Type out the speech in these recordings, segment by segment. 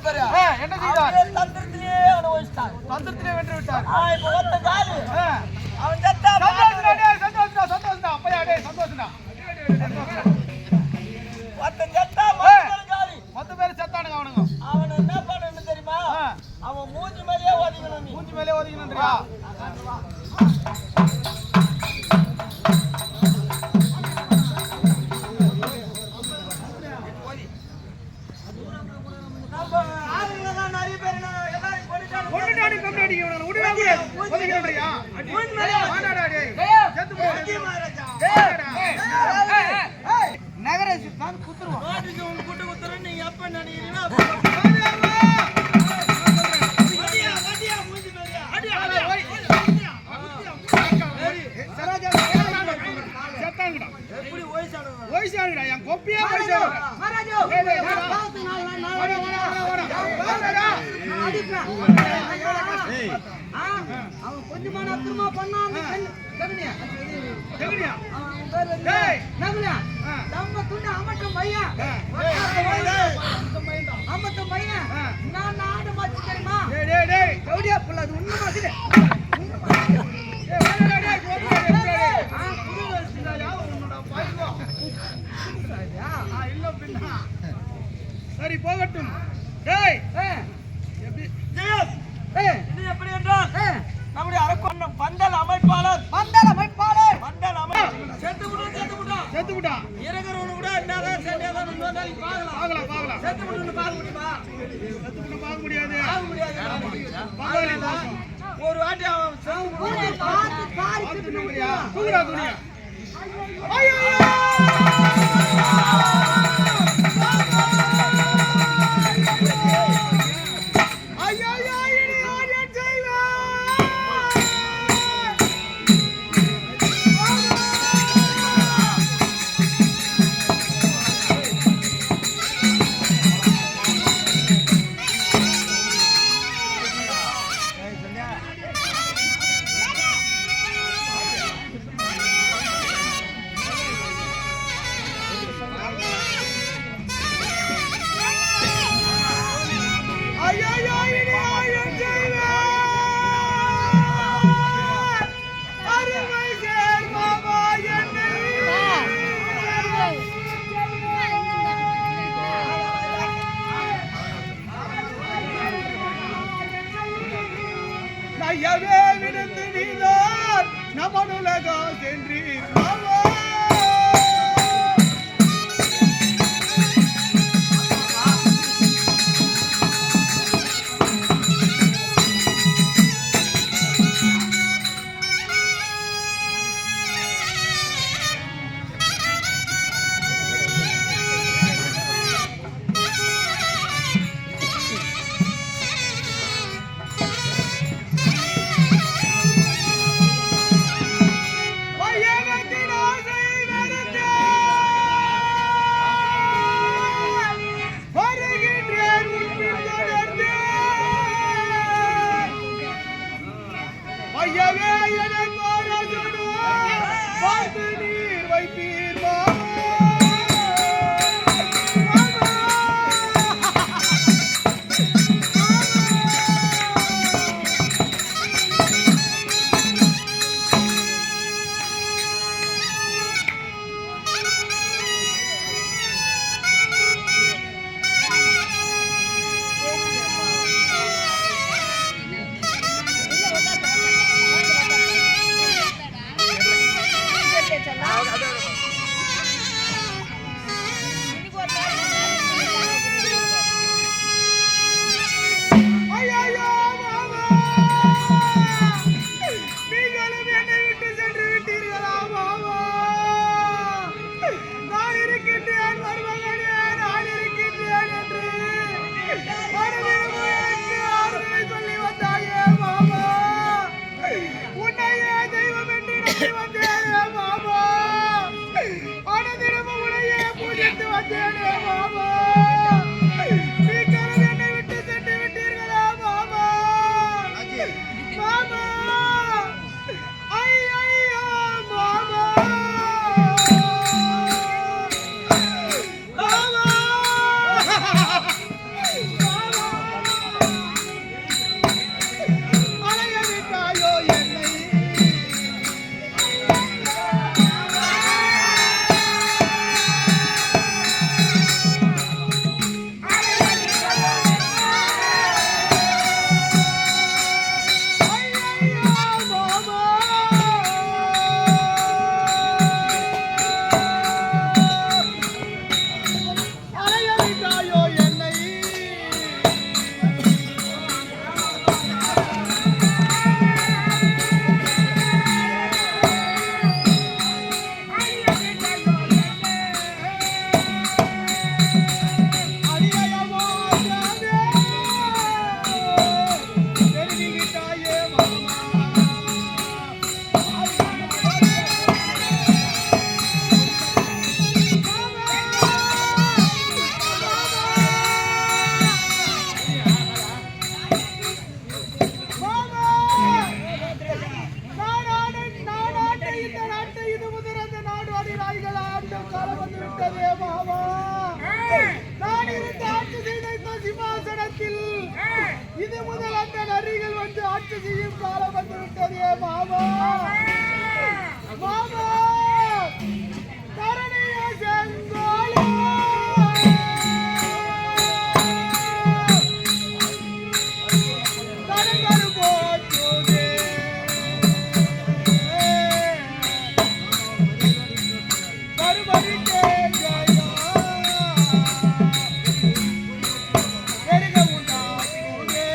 என்ன செய்தார்? தந்திரத்திலே அவனை ஒழிச்சிட்டார். தந்திரத்திலே வென்று விட்டார். இப்ப ஒத்த காலு அவன் சந்தோஷம் அப்பையா டே சந்தோஷம் மொத்த பேர் செத்தானுங்க அவனுங்க. அவன் என்ன பண்ணணும் தெரியுமா? அவன் மூஞ்சி மேலேயே ஒதுங்கணும். மூஞ்சி மேலே ஒதுங்கணும்ன்றியா? நிறைய பேர் கொண்டுட்டாடி கம்பி அடிக்க ஒதுங்கணும்ன்றியா? நகர குத்துருவோம். நீங்க எப்ப நினைக்கிறீங்களோ வயசானுடா என் கொப்பியா அவன் கொஞ்சமான அக்கிரமா பண்ணான். நம்ம துண்டு அமட்டம் பையன் அமட்டம் பையன் நான் நாடு மாச்சு தெரியுமா? கவுடியா புள்ள அது உண்மை மாதிரி சரி போகட்டும். எப்படி என்றால் நம்முடைய அரக்கோணம் பந்தல் அமைப்பாளர் செத்து விட்டா இறங்குறவனு கூட என்னதான் சண்டையாதான் பார்க்கலாம் செத்து விட்டு பார்க்க முடியுமா? பார்க்க முடியாது. ஒரு வாட்டி அவன் தூக்குறா துணியா ஐயவே விடுத்து நீதான் நமனுலகம் சென்றீர். ஐயனத்தினா விட்டதே மாமா மாமா தரணிய செங்கோலே தரங்கரு போற்றுதே கருமறிக்கே ஜெயா எருக உண்டாக்குதே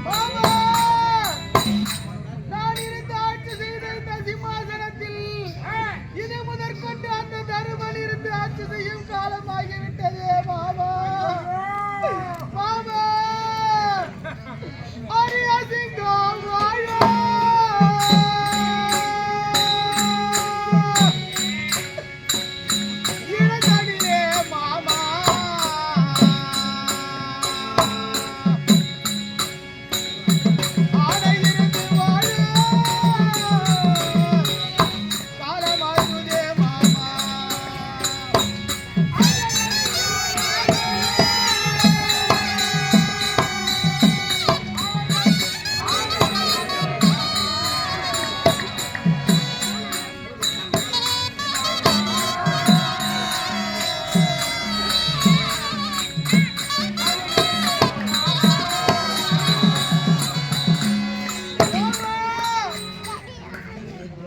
மாமா நான் இருந்து ஆட்சி செய்த இந்த சிம்மாசனத்தில் இது முதற்கொண்டு அந்த தருமன் இருந்து ஆட்சி செய்யும் காலமாகிவிட்டதே மாமா மாமா அரிய சிங்கம் வாழ இளந்தடியே மாமா ஆடையிருந்து வாழ காலமாகுதே மாமா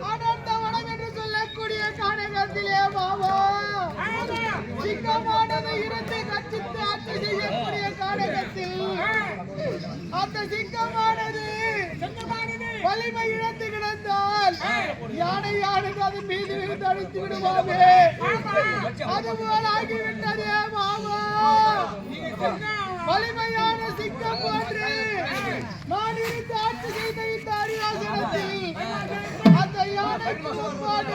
அடர்ந்த வனம் என்று சொல்லக்கூடிய கானகத்திலே மாமா சிங்கமானது இருந்து கட்சித்து ஆட்சி செய்யக்கூடிய கானகத்தில் அந்த சிங்கமானது வலிமை இழந்து கிடந்தால் யானையானது அதன் மீது விழுந்து அடித்து விடுவாமே அதுபோல் ஆகிவிட்டதே மாமா வலிமையான சிங்கம் போன்று நான் இருந்து ஆட்சி செய்த இந்த அரியாசனத்தில் அந்த யானைக்கு முன்பாக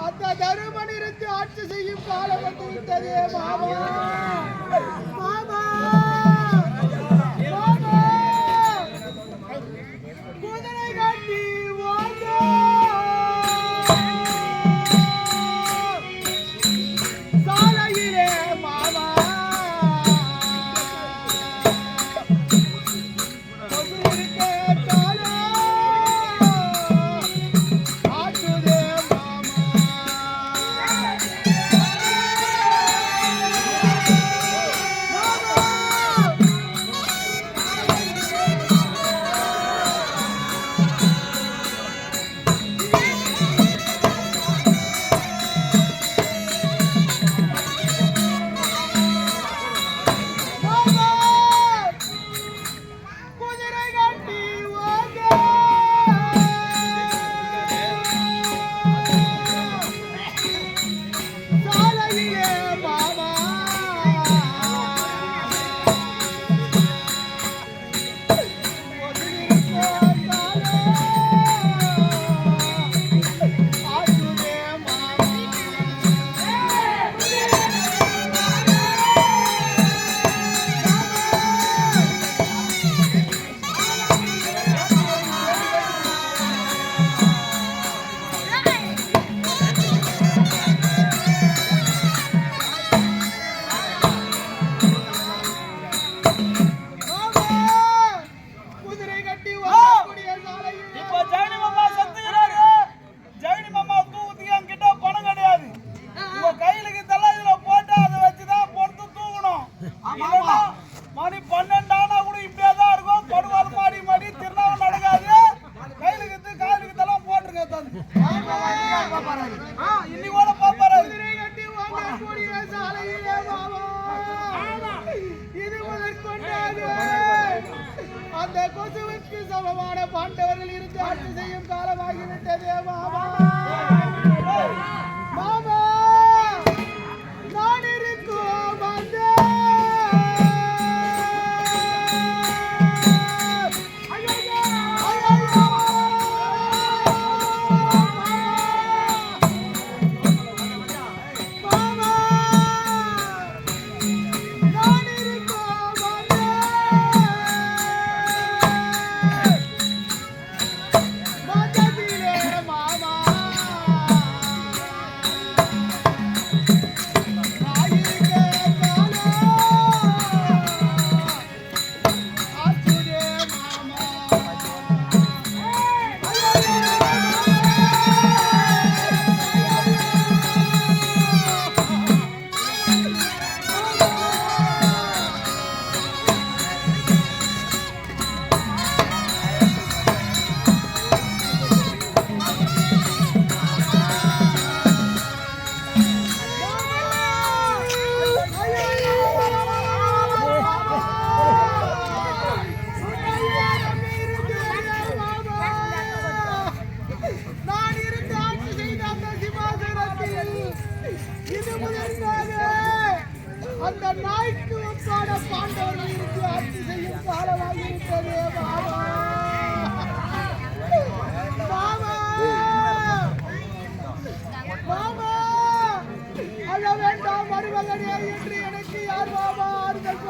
அந்த தருமன் இருந்து ஆட்சி செய்யும் காலம் வந்து விட்டதே மாமா மாமா மாமா குதிரை கட்டி வாங்க சாலையிலே மாமா கொதிருக்கே காலோ ஆட்டுதே மாமா மாமா குதிரை கட்டி வாங்க சாலையிலே மாமா கொதிருக்கே காலோ ஆட்டுதே மாமா மாமா குதிரை கட்டி வரக்கூடிய சாலையிலே இப்போ ஜெகனி மாமா செத்துக்கிறாரு. ஜெகனி மாமா தூக்குறதுக்கு என்கிட்ட பணம் கிடையாது. உங்க கையிலுக்கு இதெல்லாம் இதுல போட்டு அதை வச்சுதான் பொறுத்து தூக்கணும். இல்லைன்னா மணி 12 ஆனா கூட இப்படியே தான் இருக்கும். படுவாள் மாடி மாடி திருநாள் நடக்காது. கையிலுக்கு காலுக்கு இதெல்லாம் போட்டுருங்க தந்து. இன்னைக்கு கூட பாப்பாரு. குதிரை கட்டி வாங்கக்கூடிய சாலையிலே மாமா இது முதற்கொண்டாக அந்த கொசுவுக்கு சமமான பாண்டவர்கள் இருந்து ஆட்சி செய்யும் காலமாகிவிட்டதே மாமா மாமா நான் இருக்கும் அந்த மாமா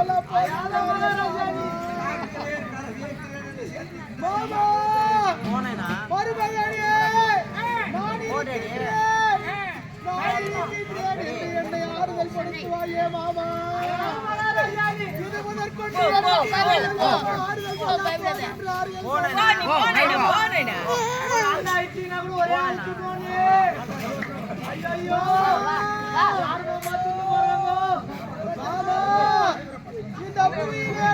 சொல்ல போகிறார் மாமா மருமகனே நான் இருக்கிறேன் என்னை ஆறுதல் படுத்துவாயே மாமா இது முதற்கொண்டு ஐயோ இந்த புவியிலே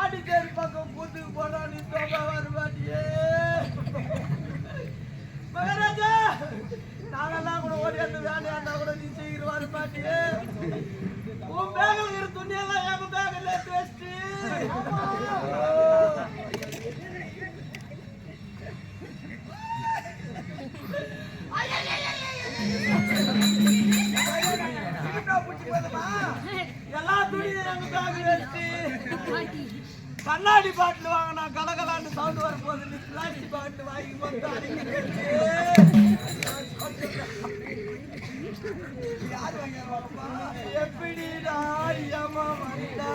ஆடிச்சேரி பக்கம் கூத்துக்கு போனா நீ தோப்பா வருவாட்டியே மகாராஜா நாங்கெல்லாம் கூட ஓடி அந்த வேலையாண்டா கூட நீ சீக்கிரம் வருவாட்டியே உன் பேகில் இருக்கிற துணியெல்லாம் எங்க பேகில் பேசிட்டு எல்லா துணியும் எங்க பேகில் வச்சு கண்ணாடி பாட்டில் வாங்கினா கலகலான்னு சவுண்ட் வரும்போது நீ பிளாஸ்டிக் பாட்டில் வாங்கி எப்படி ஆரியமா வந்தா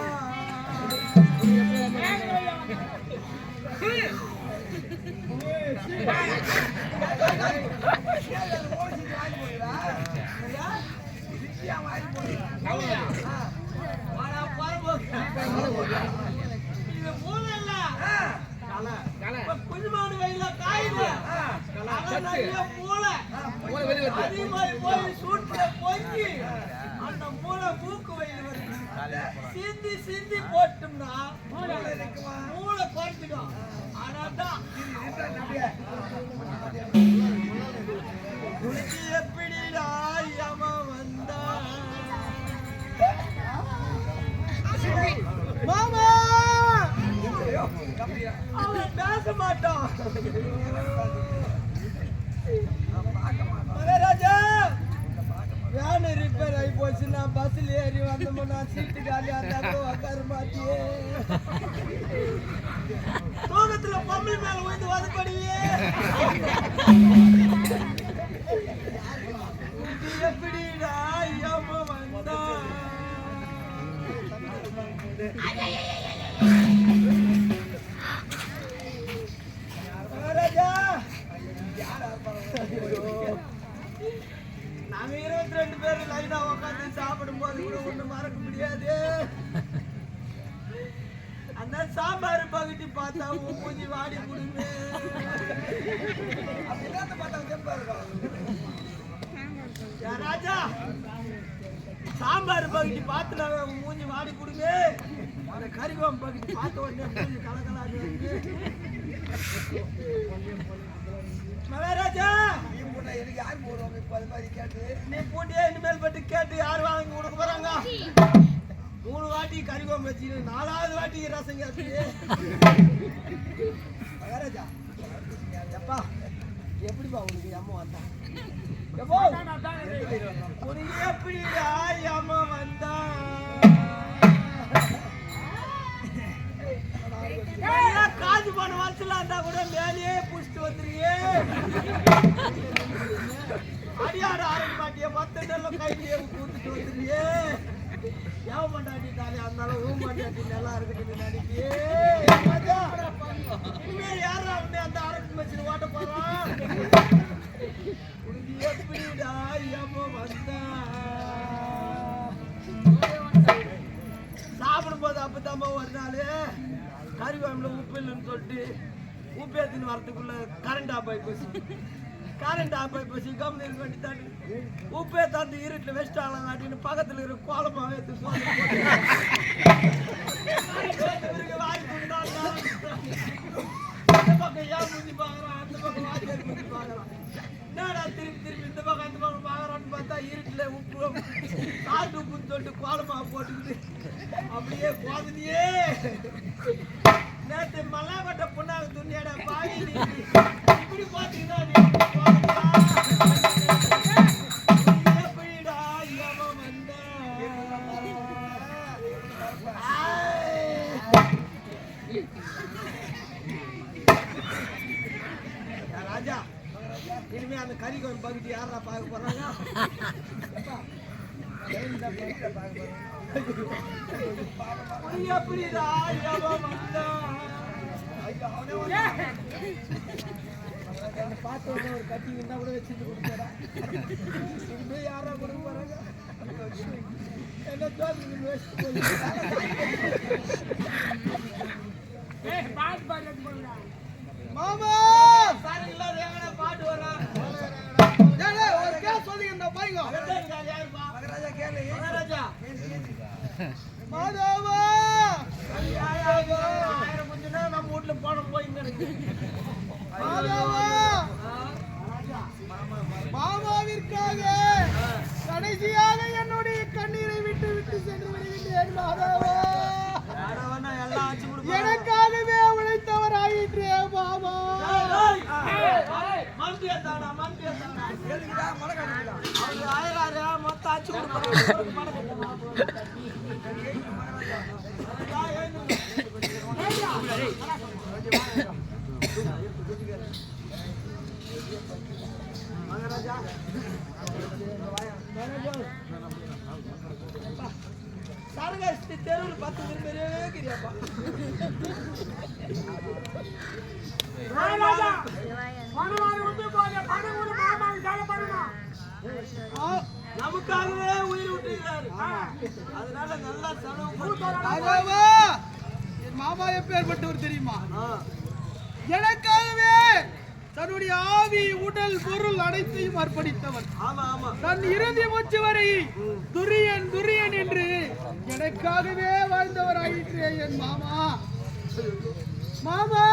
குஞ்சுமாடு வெயில காயுது மூளை அதே மாதிரி போய் சூட்டுல பொங்கி அந்த மூளை மூக்கு வெயில் வருது சிந்தி சிந்தி போட்டோம்னா மூளை குறைச்சிடும் ஆனாதான் எப்படி ராயமா வந்தா மாமா அவன் பேச மாட்டான் மகாராஜா வேன் ரிப்பேர் ஆகி போச்சுன்னா பஸ்ல ஏறி வந்தோம்னா சீட்டு காலியா இருந்தாலும் உட்கார மாட்டியே தூக்கத்துல பொம்பளை மேல போயிட்டு வதப்படுவியே எப்படிடா ஐயம்மா வந்தா மகாராஜா நாங்க 22 பேர் லைனா உட்காந்து சாப்பிடும் போது கூட ஒண்ணு மறக்க முடியாது அந்த சாம்பார் பகுதி பார்த்தா மூஞ்சி வாடி கொடுங்க ராஜா சாம்பார் பகுதி பார்த்து நான் மூஞ்சி வாடி கொடுங்க அந்த கறிவாம் பகுதி பார்த்த உடனே மூஞ்சி கலகலாது மகாராஜா எனக்கு யார் போடுவாங்க இப்ப அது மாதிரி கேட்டு நீ போட்டியே இனிமேல் பட்டு கேட்டு யார் வாங்கி கொடுக்க போறாங்க 3 வாட்டி கறிவாம் வச்சு 4வது வாட்டி ரசம் கேட்டு மகாராஜா எப்பா எப்படிப்பா உனக்கு அம்மா வந்தா உனக்கு எப்படிடா அம்மா வந்தா காசு போன வருஷம் இருந்தா கூட மேலேயே புடிச்சிட்டு வந்துருக்கே அடியாட ஆரம்பி மாட்டிய மொத்தம் கையிலேயே கூத்துட்டு வந்துருக்கே ஏவ மாட்டாட்டி தானே அதனால ஊ மாட்டாட்டி நல்லா இருக்கட்டும் நினைக்கியே இனிமேல் யாரா உடனே அந்த ஆரம்பி வச்சு ஓட்ட போறான் உனக்கு எப்படிடா அம்மா வந்தா சாப்பிடும்போது அப்பதாம்மா ஒரு நாள் கறிவாமில உப்பு இல்லைன்னு சொல்லிட்டு உப்பு ஏற்றின்னு வரத்துக்குள்ள கரண்ட் ஆஃப் ஆகி போச்சு கம்பெனி வண்டி தாண்டி உப்பே தாண்டி இருட்டில் வச்சுட்டாங்களாங்க அப்படின்னு பக்கத்தில் இருக்கிற கோலமாக எடுத்து இந்த பக்கம் ஏன் மூஞ்சி பார்க்குறான் அந்த பக்கம் வாத்தியார் மூஞ்சி பார்க்குறான் என்னடா திருப்பி இந்த பக்கம் அந்த பக்கம் பார்க்குறான்னு பார்த்தா இருட்டில் வீட்டுல உப்பு சாட்டு உப்புன்னு சொல்லிட்டு கோலமா போட்டுக்கிட்டு அப்படியே போதுனியே நேற்று மல்லாப்பட்ட பொண்ணாக துணியாட பாய் இப்படி பாத்தீங்கன்னா எப்படிடா எவன் வந்த ராஜா இனிமே அந்த கறி கோயில் பகுதி யாரா பார்க்க போறாங்க எப்படிடா பார்த்து ஒரு கட்டி இருந்தா கூட வச்சுட்டு கொடுத்தாரா இனிமே யாரா கொடுக்க போறாங்க என்ன மாமா சாரி இல்லாத எங்கடா பாட்டு வரா ஒரு கேஸ் சொல்லி இந்த பாருங்க மகாராஜா கேளு மகாராஜா மாதவா ஆயிரம் கொஞ்சம் நம்ம வீட்டுல போன போயின்னு மாதவா மாமாவிற்காக கடைசியாக என்னுடைய கண்ணீரை விட்டு விட்டு சென்று விடுகின்றேன் மாதவா எல்லாம் ஆச்சு எனக்காகவே உழைத்தவர் ஆயிற்றே மாமா மொத்தம் ஆச்சு கொடுப்பாங்க மகாராஜா சரகாசி தெருவில் 10 பேரே கிரியாப்பா நமக்காகவே உயிர் விட்டுகிறாரு அதனால நல்லா செலவு என் மாமா எப்பேற்பட்டவர் தெரியுமா எனக்காகவே தன்னுடைய ஆவி உடல் பொருள் அனைத்தையும் அர்ப்பணித்தவர் தன் இறுதி மூச்சு வரை துரியன் துரியன் என்று எனக்காகவே வாழ்ந்தவர் ஆயிற்றே என் மாமா மாமா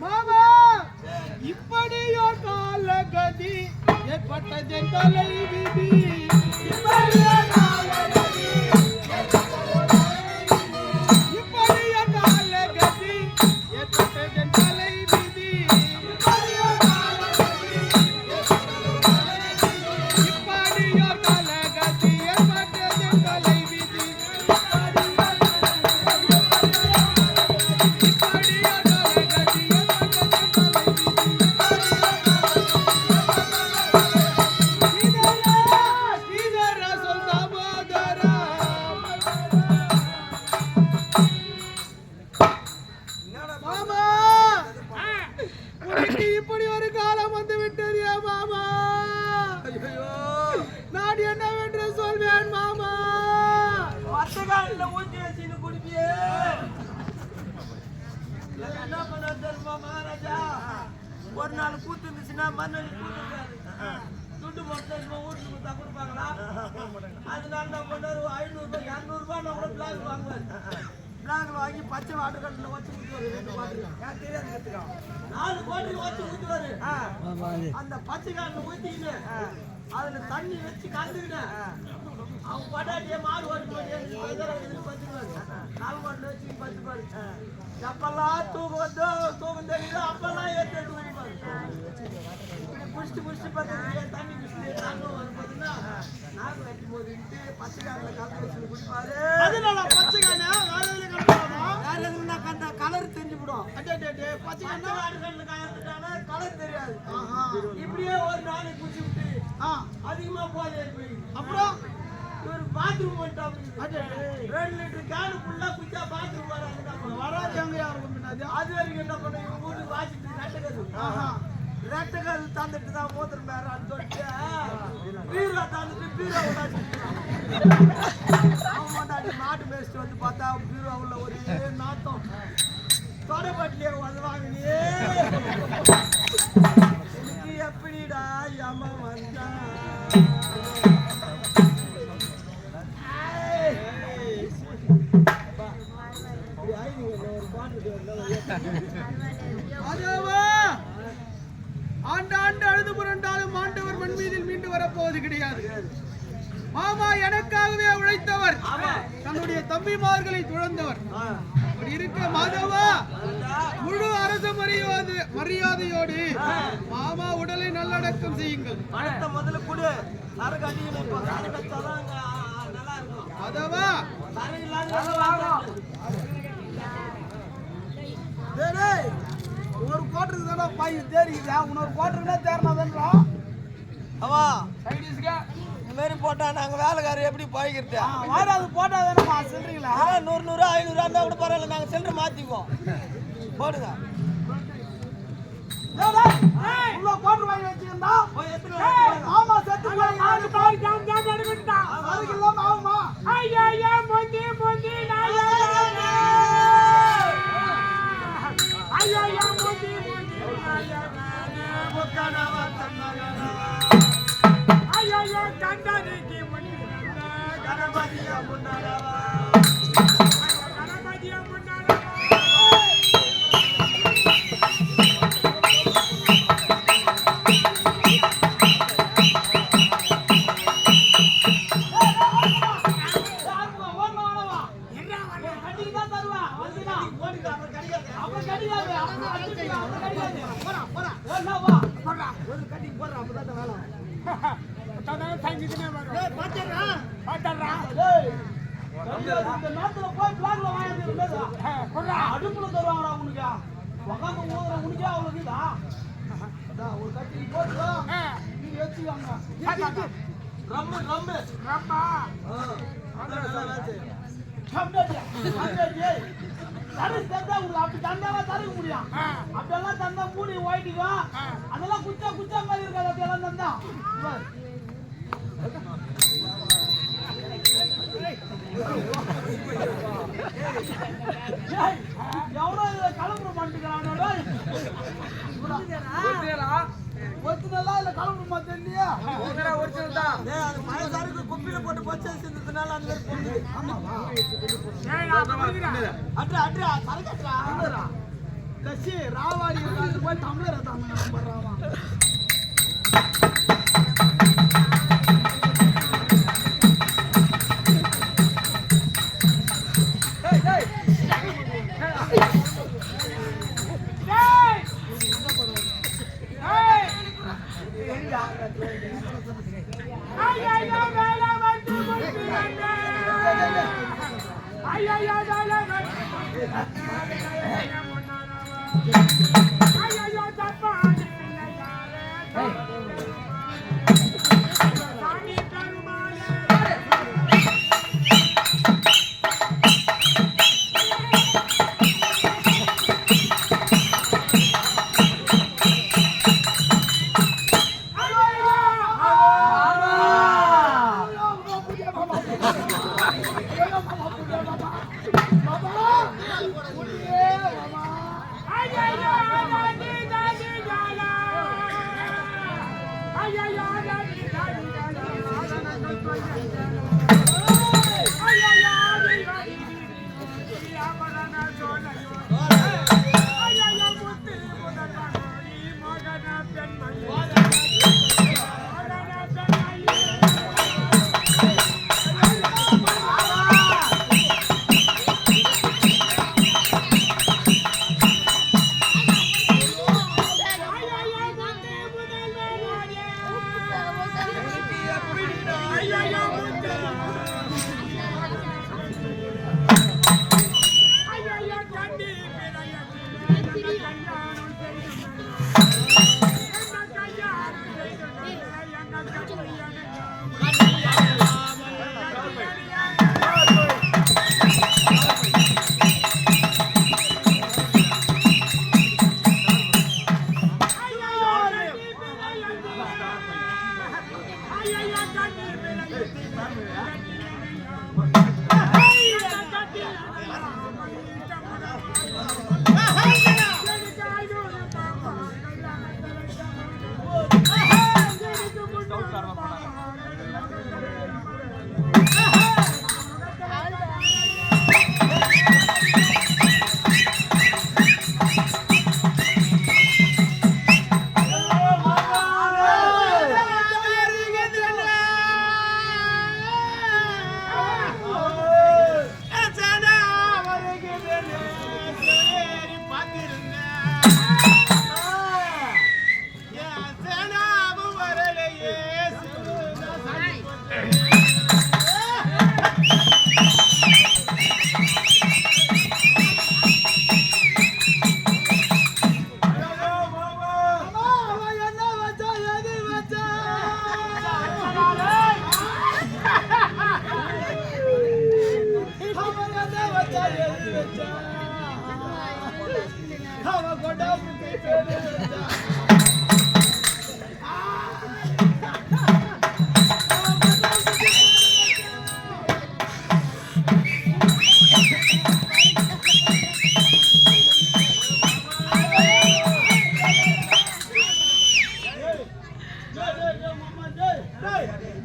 மாமா இப்படியோ கால கதி ஏற்பட்ட தலை விதி இப்படியோ கால கதி ஏற்பட்ட தலை விதி இப்படியோ கால கதி ஏற்பட்ட தலை விதி இப்படி ஒரு காலம் வந்து விட்டது மாமா நான் என்னவென்று சொல்வேன் மாமா ஊற்றி வச்சு குடிப்பியே என்ன பண்ண தெரியுமா மகாராஜா ஒரு நாள் கூத்து இருந்துச்சுன்னா மறுநாள் கூத்து துண்டு மொத்தம் வீட்டுக்கு கொடுத்தா கொடுப்பாங்களா அதனால நம்ம பண்ணாரு 500 ரூபாய் 200 ரூபாய் நான் கூட பிளாக் வாங்குவேன் பிளாக் வாங்கி பச்சை வாட்டர் கட்டில் வச்சு ஊற்றுவாரு 2 பாட்டில் தெரியாது கற்றுக்கலாம் 4 பாட்டில் வச்சு ஊற்றுவாரு அந்த பச்சை காட்டில் ஊற்றிக்கிட்டு அதுல தண்ணி வச்சு கலந்துக்கிட்டேன் அவங்க பட்டாட்டியே மாடு ஓட்டு பச்சுப்பாரு 4 பாட்டில் வச்சு பச்சுப்பாரு எப்பெல்லாம் தூக்கம் தெரியுதோ அப்பெல்லாம் ஏற்றி குடிப்பாரு இப்படி பார்த்து தண்ணி குடிச்சு நாங்களும் வந்து பார்த்தீங்கன்னா நாக்கு வைக்கும் போது பச்சை காட்டில் கலந்து வச்சு குடிப்பாரு அதனால பச்சை காண வேற எதுனா கண்ட கலர் தெரிஞ்சு விடும் பச்சை கலர் தெரியாது இப்படியே ஒரு நாளைக்கு குடிச்சு விட்டு அதிகமா போதே அப்புறம் இவர் பாத்ரூம் வந்துட்டாங்க 2 லிட்டர் கேனு ஃபுல்லா குடிச்சா பாத்ரூம் வராது எங்க யாருக்கும் பின்னாடி அது வரைக்கும் என்ன பண்ண இவங்க வீட்டுக்கு வாசிட்டு ரெட்டகல் தந்துட்டு தான் மூத்திரம் பேரான்னு சொல்லிட்டு பீரா தந்துட்டு பீரா அவன் மாட்டு மேய்ச்சிட்டு வந்து பார்த்தா பீரா உள்ள ஒரே நாத்தம் தொடைப்பட்டிலே வந்து வாங்கினியே எனக்கு எப்படிடா யம வந்தா ஆண்டாண்டு அழுது புரண்டாலும் ஆண்டவர் மண் மீதில் மீண்டு என்பது கிடையாது. மாமா எனக்காகவே உழைத்தவர், தன்னுடைய தம்பிமார்களை துறந்தவர். அப்படி இருக்க மாதவா, முழு அரச மரியாதையோடு மாமா உடலை நல்லடக்கம் செய்யுங்கள். முதல்ல கொடு. சரக்கு அடிக்கணும். மாதவா, ஒரு கோட்டருக்கு தானே பாய் தேறிக்குதா, இன்னொரு கோட்டருக்குன்னா தேறினாதன்றா. அவா சைடிஸ்க்கு இந்த மாதிரி போட்டா நாங்க வேலைக்காரர் எப்படி பாய்க்கிறது? வாடாது போட்டா தானேம்மா சொல்றீங்களா? 100 100 500 இருந்தா கூட பரவாயில்ல, நாங்க சில்லறை மாத்திக்குவோம். போடுங்க. உள்ள கோட்டர் வாங்கி வச்சிருந்தா போய் எத்தனை ஆமா செத்து போய் யாரு பாய் ஜாம் ஜாம் எடுத்துட்டா. அதுக்கு இல்லாம ஆகுமா? ஐயா மொண்டி மொண்டி நாயா ஐயா மொண்டி மொண்டி நாயா முக்கனவ தன்னலா ஐயா கண்டனிக்கு மொண்டி கணபதியா முன்னலவா கணபதியா முன்னலவா. அடுப்புல தருவாங்கடா உனக்கு, உக்காந்து ஊதுற உனக்கே அவ்வளவுதா. ஒரு கட்டி போட்டு நீங்க வச்சுக்காங்க. ரம்மு ரம்மு ரம்மா அப்படி தந்தாவா தருக்க முடியும். அப்படியெல்லாம் தந்தா மூடி ஓயிட்டுக்கோ. அதெல்லாம் குச்சா குச்சா மாதிரி இருக்காது. அப்படியெல்லாம் தந்தா எவ்வளோ கிளம்புற மாட்டேங்கிறானோட ஒரிஜினலா இல்ல கிளம்புற மாட்டேன் இல்லையா? ஒரிஜினல் தான். அது மழை சாருக்கு குப்பியில போட்டு பச்சை செஞ்சதுனால அந்த மாதிரி அட்ரா அட்ரா சரக்கு அட்ரா கட்சி ராவாடி போய் தமிழரை தமிழ் பண்றாமா.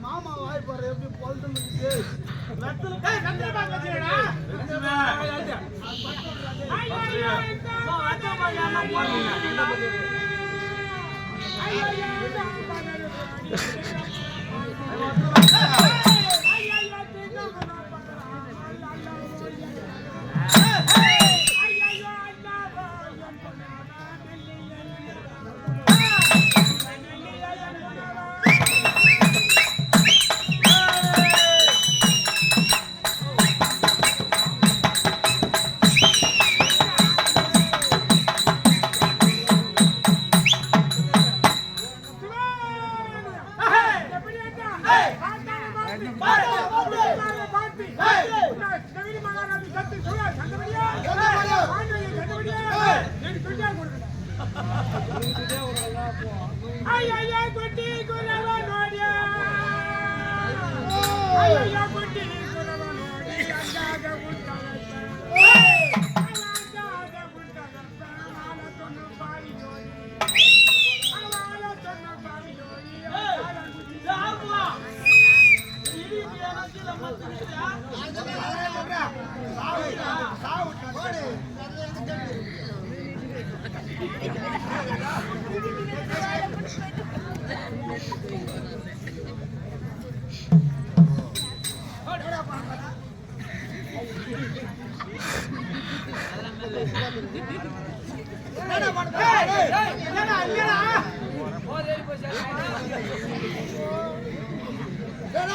மாமா வாய் பாரு எப்படி பொழுது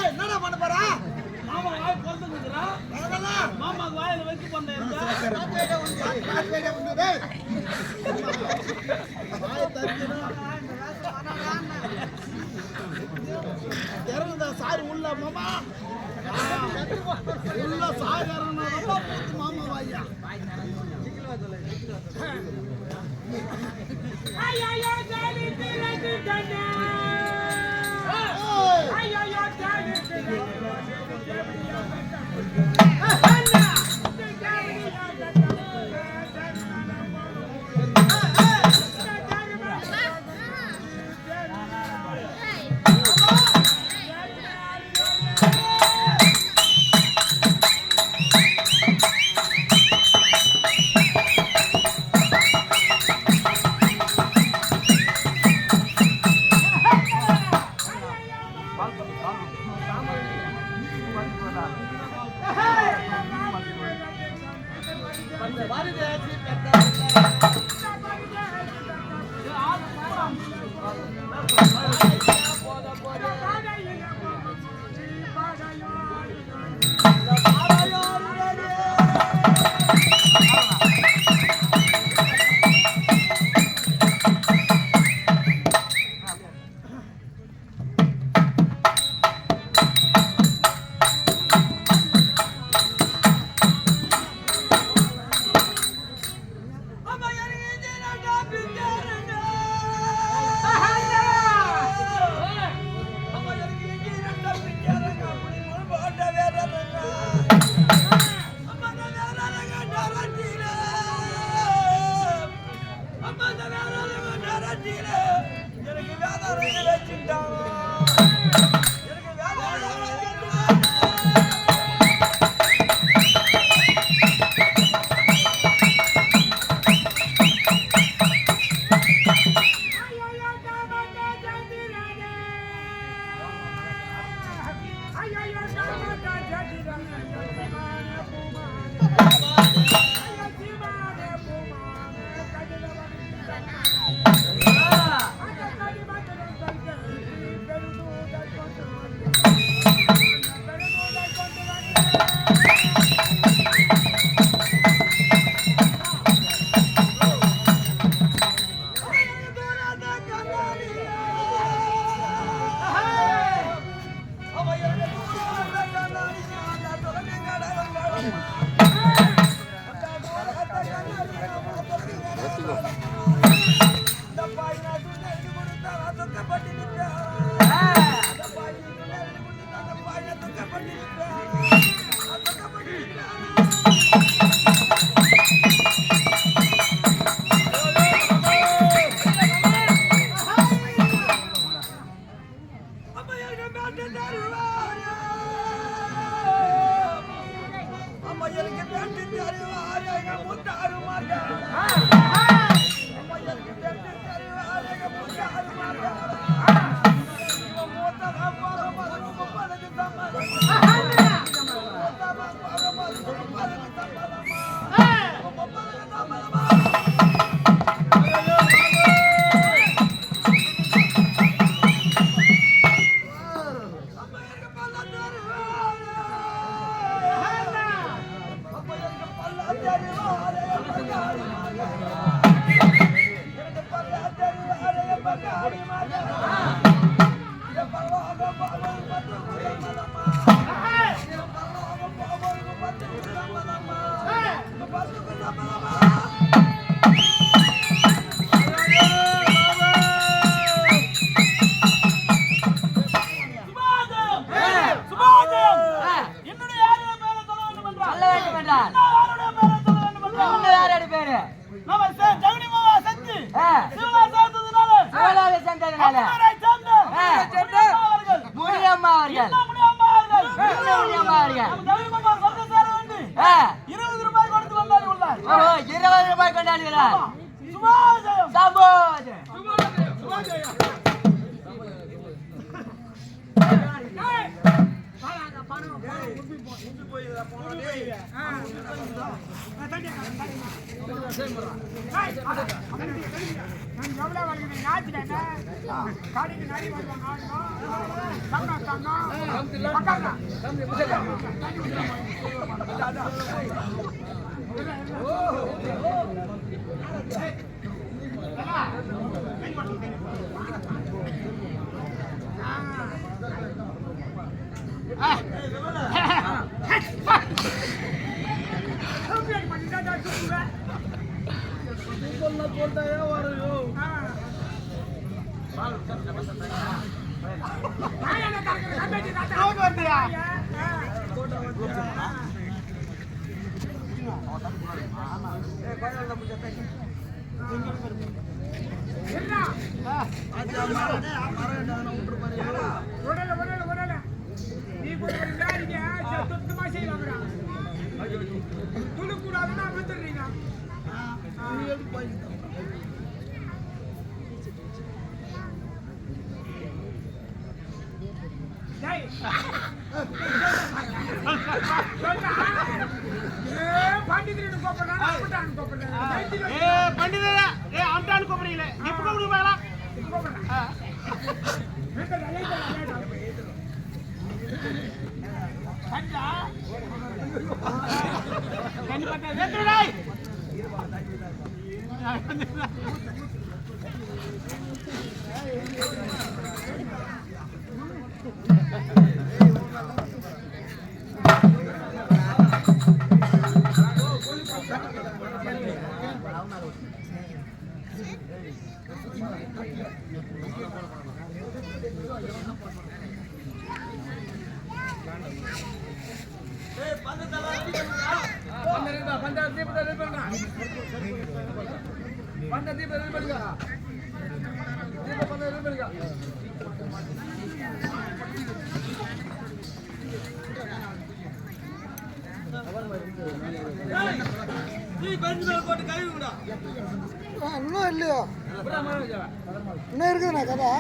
என்னடா பண்ண போறா? மாமா வாய் பொழுதுக்குறா மாமா வாயில வச்சு பண்ண சாரி உள்ள மாமா உள்ள சாரி மாமா வாயா எனக்கு பேட்டு தருவாரு அம்மா எனக்கு பேட்டு தருவாரு எங்க முத்தாரு மாட்டா அம்மா எனக்கு பேட்டு தருவாரு எங்க முத்தாரு மாட்டா மூத்த அம்மா ரொம்ப பழகு இன்னும் இல்லையோ இன்னும் இருக்குதுண்ணா கதை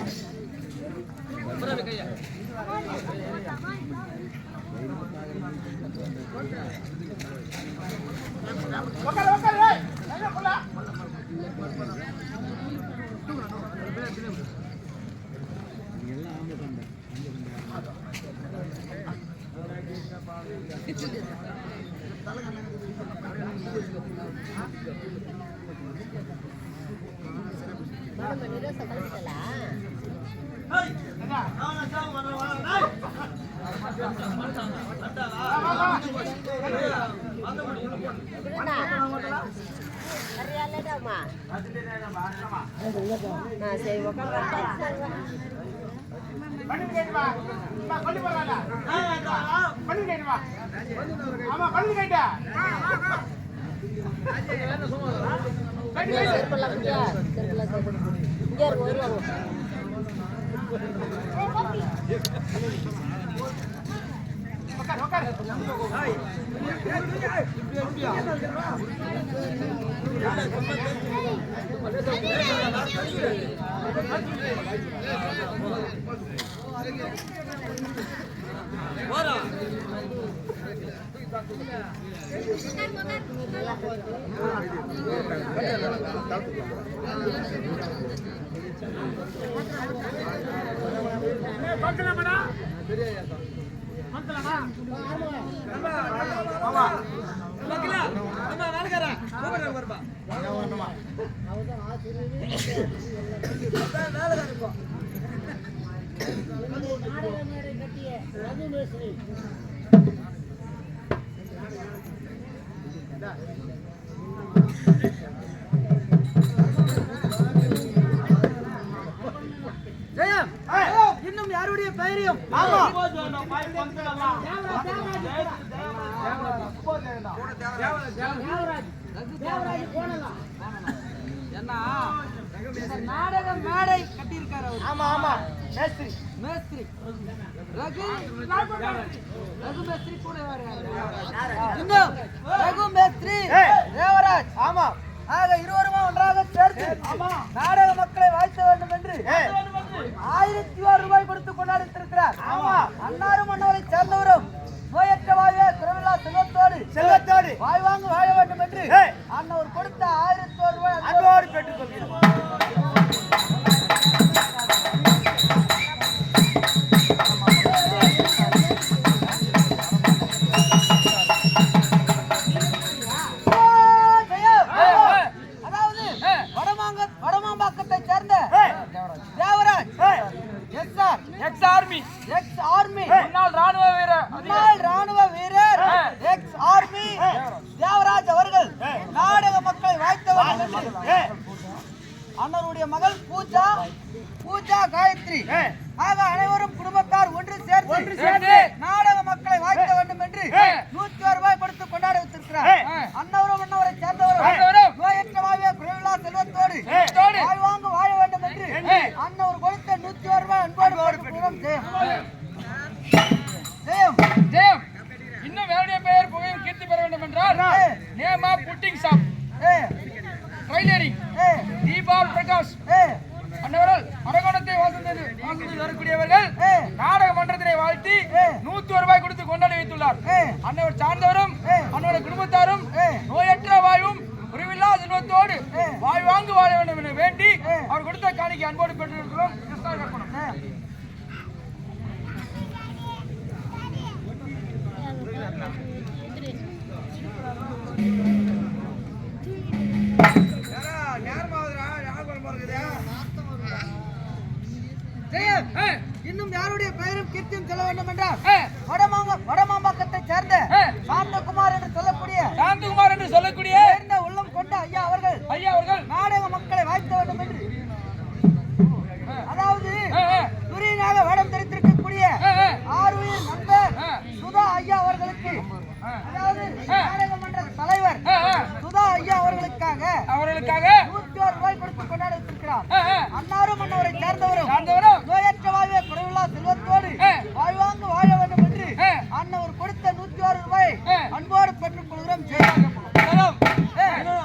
சரி இங்கே இன்னும் யாருடைய பெயரையும் நாடக மேடை கட்டியிருக்காரு. ஆமா ஆமா மேஸ்திரி மேஸ்திரி ரகு மேஸ்திரி கூட இன்னும் ரகு மேஸ்திரி தேவராஜ். ஆமா ஆக இருவருமா ஒன்றாக சேர்த்து நாடக மக்களை வாழ்த்த வேண்டும் என்று 1001 ரூபாய் கொடுத்து கொண்டாடித்திருக்கிறார். அன்னாரும் அன்னவரை சேர்ந்தவரும் நோயற்ற வாழ்வே குறைவில்லா செல்வத்தோடு வாழ்வாங்க வாழ வேண்டும் என்று அன்னவர் கொடுத்த 1001 ரூபாய் அன்போடு பெற்றுக் கொள்கிறோம். அன்னருடைய மகள் பூஜா காயத்ரி ஆக அனைவரும் குடும்பத்தார் ஒன்று சேர்த்து நாடக மக்களை வாழ்த்த வேண்டும் என்று 101 ரூபாய் கொடுத்து கொண்டாட வைத்திருக்கிறார். அன்னவரும் அன்னவரை சேர்ந்தவரும் நோயற்ற வாழ்வே குறைவில்லா செல்வத்தோடு வாழ்வாங்க வாழ வேண்டும் என்று அன்னவர் கொடுத்த 101 ரூபாய் அன்போடு ஜெயம். இன்னும் வேறுடைய பெயர் புகையும் கீர்த்தி பெற வேண்டும் என்றால் நேமா pudding shop tailoring Deepa Prakash அன்னவர்கள் அரகோணத்தை வாசல் வரக்கூடியவர்கள் நாடக மன்றத்தினை வாழ்த்தி 101 ரூபாய் கொடுத்து கொண்டாடி வைத்துள்ளார். அன்னவர் சார்ந்தவரும் அன்னோட குடும்பத்தாரும் நோயற்ற வாழ்வும் குறைவில்லா செல்வத்தோடு வாழ்வாங்கு வாழ வேண்டும் என வேண்டி அவர் கொடுத்த காணிக்கை அன்போடு பெற்றிருக்கிறோம். இன்னும் யாருடைய பெயரும் கீர்த்தியும் சொல்ல வேண்டும் என்றால் வடமாம்பாக்கத்தை சேர்ந்த சாந்தகுமார் என்று சொல்லக்கூடிய உள்ளம் கொண்ட ஐயா அவர்கள் நாடக மக்களை வாழ்த்த வேண்டும் என்று அதாவது துரியனாக வேடம் தெரிந்திருக்கக்கூடிய ஆர்வீர் நண்பர் சுதா ஐயா அவர்களுக்கு அதாவது நாடக மன்ற தலைவர் சுதா ஐயா அவர்களுக்காக 101 ரூபாய் கொடுத்து கொண்டாட வைத்திருக்கிறார். அன்னாரும் அன்னவரை சேர்ந்தவரும் நோயற்ற வாழ்வே குறைவில்லா செல்வத்தோடு வாழ்வாங்க வாழ வேண்டும் என்று அன்னவர் கொடுத்த 101 ரூபாய் அன்போடு பெற்றுக் கொள்கிறோம்.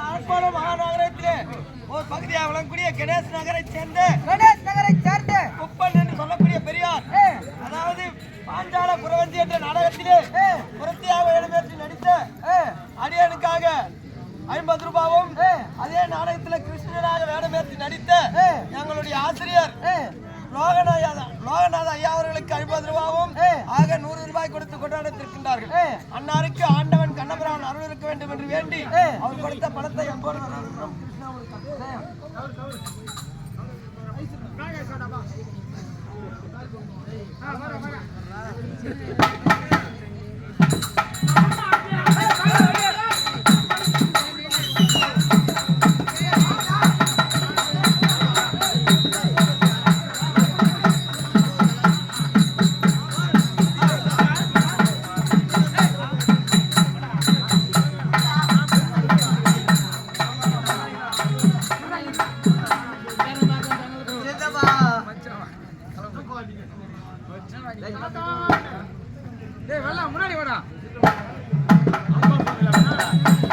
அரண்மனை மகாநகரத்திலே ஒரு பகுதியாக விளங்கக்கூடிய கணேஷ் நகரை சேர்ந்த குப்பன் என்று சொல்லக்கூடிய பெரியார் அதாவது பாஞ்சால குறவஞ்சி என்ற நாடகத்திலே புரட்சியாக இடம்பெற்று நடித்த அடியனுக்காக 50 ரூபாவும் அதே நாடகத்தில் கிருஷ்ணனாக வேடமேற்றி நடித்த எங்களுடைய ஆசிரியர் லோகநாத ஐயா அவர்களுக்கு 50 ரூபாவும் ஆக 100 ரூபாய் கொடுத்து கொண்டாடித்திருக்கின்றார்கள். அன்னாருக்கு ஆண்டவன் கண்ணபுரான் அருள் இருக்க வேண்டும் என்று வேண்டி அவர் கொடுத்த பணத்தை எப்போது முன்னாடி வாடா. கோயில்